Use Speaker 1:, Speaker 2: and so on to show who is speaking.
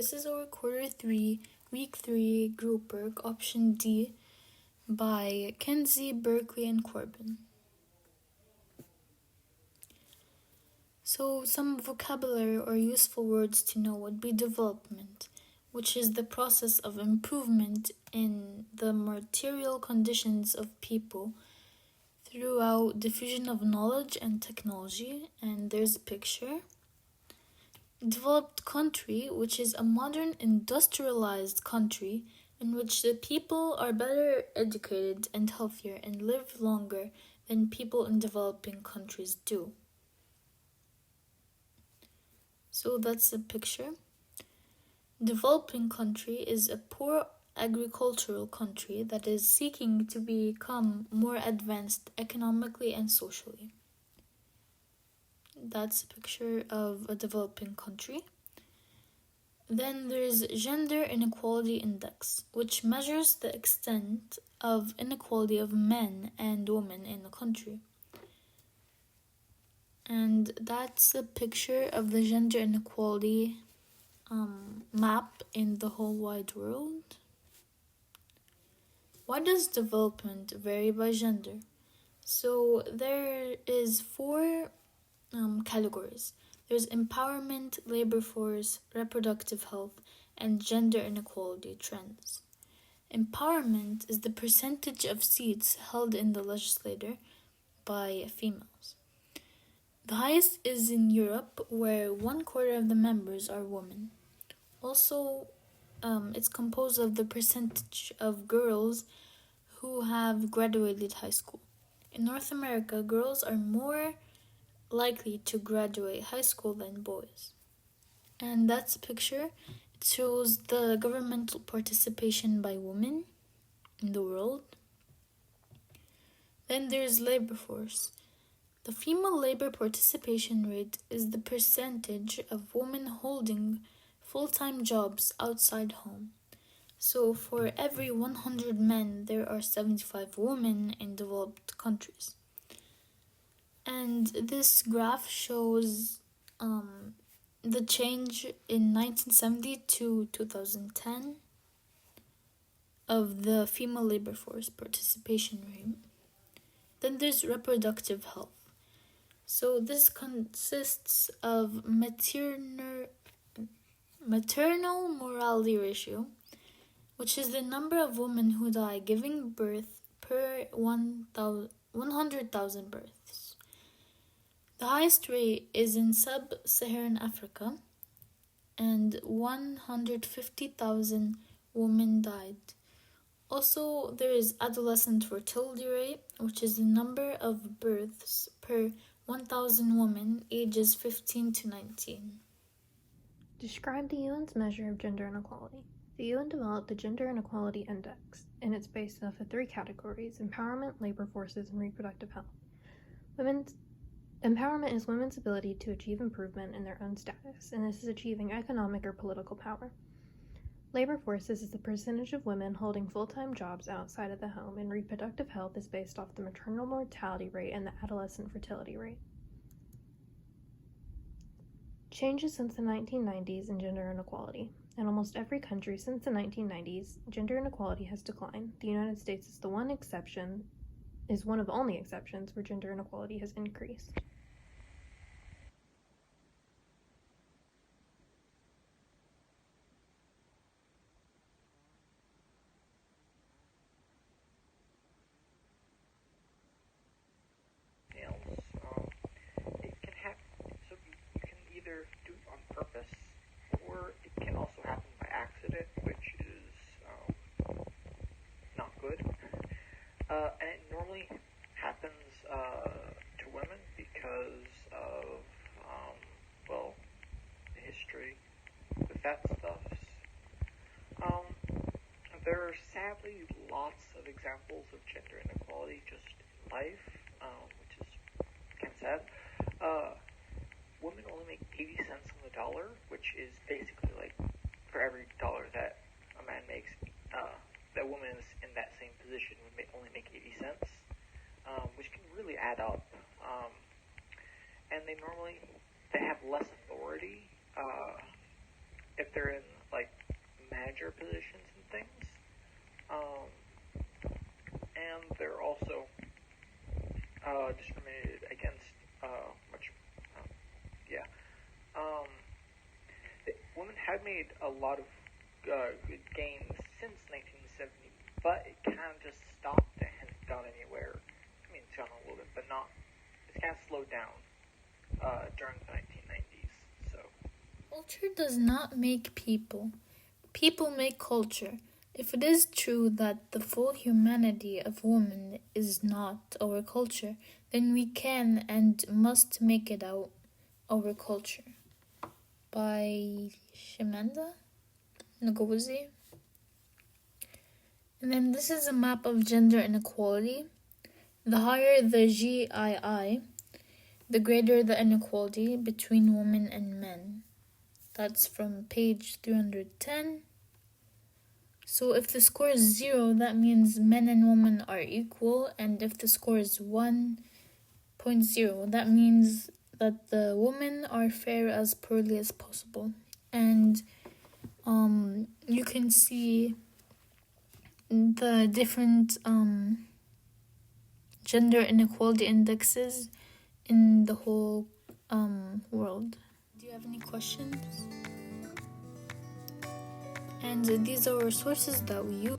Speaker 1: This is our quarter 3, week 3 group work, option D, by Kenzie, Berkeley, and Corbin. So some vocabulary or useful words to know would be development, which is the process of improvement in the material conditions of people throughout diffusion of knowledge and technology. And there's a picture. Developed country, which is a modern industrialized country in which the people are better educated and healthier and live longer than people in developing countries do. So that's a picture. Developing country is a poor agricultural country that is seeking to become more advanced economically and socially. That's a picture of a developing country. Then there's Gender Inequality Index, which measures the extent of inequality of men and women in a country. And that's a picture of the gender inequality map in the whole wide world. Why does development vary by gender? So there is 4 categories. There's empowerment, labor force, reproductive health, and gender inequality trends. Empowerment is the percentage of seats held in the legislature by females. The highest is in Europe, where 1/4 of the members are women. Also, it's composed of the percentage of girls who have graduated high school. In North America, girls are more likely to graduate high school than boys. And that's a picture. It shows the governmental participation by women in the world. Then there's labor force. The female labor participation rate is the percentage of women holding full-time jobs outside home. So for every 100 men, there are 75 women in developed countries. And this graph shows the change in 1970 to 2010 of the female labor force participation rate. Then there's reproductive health. So this consists of maternal mortality ratio, which is the number of women who die giving birth per 100,000 births. The highest rate is in sub-Saharan Africa, and 150,000 women died. Also, there is adolescent fertility rate, which is the number of births per 1,000 women ages 15 to 19.
Speaker 2: Describe the UN's measure of gender inequality. The UN developed the Gender Inequality Index, and it's based off of 3 categories: empowerment, labor forces, and reproductive health. Empowerment is women's ability to achieve improvement in their own status, and this is achieving economic or political power. Labor forces is the percentage of women holding full-time jobs outside of the home, and reproductive health is based off the maternal mortality rate and the adolescent fertility rate. Changes since the 1990s in gender inequality. In almost every country since the 1990s, gender inequality has declined. The United States is one of only exceptions where gender inequality has increased.
Speaker 3: It can happen, so you can either do it on purpose, or it can also happen by accident, which is not good. And it normally happens to women because of, the history with that stuff. There are sadly lots of examples of gender inequality just in life, which is kind of sad. Women only make 80 cents on the dollar, which is basically like for every dollar that a man makes, that woman is in that same position would only make 80 cents, which can really add up. And they have less authority if they're in like manager positions and things. And they're also discriminated against much. Yeah. Women have made a lot of good gains since 1970, but it kind of just stopped and hasn't gone anywhere. I mean, it's gone a little bit, but not. It's kind of slowed down during the 1990s. So
Speaker 1: Culture does not make people. People make culture. If it is true that the full humanity of woman is not our culture, then we can and must make it our culture. By Shimenda Ngozi. And then this is a map of gender inequality. The higher the GII, the greater the inequality between women and men. That's from page 310. So if the score is 0, that means men and women are equal, and if the score is 1.0, that means that the women are fair as poorly as possible. And you can see the different gender inequality indexes in the whole world. Do you have any questions? And these are our sources that we use.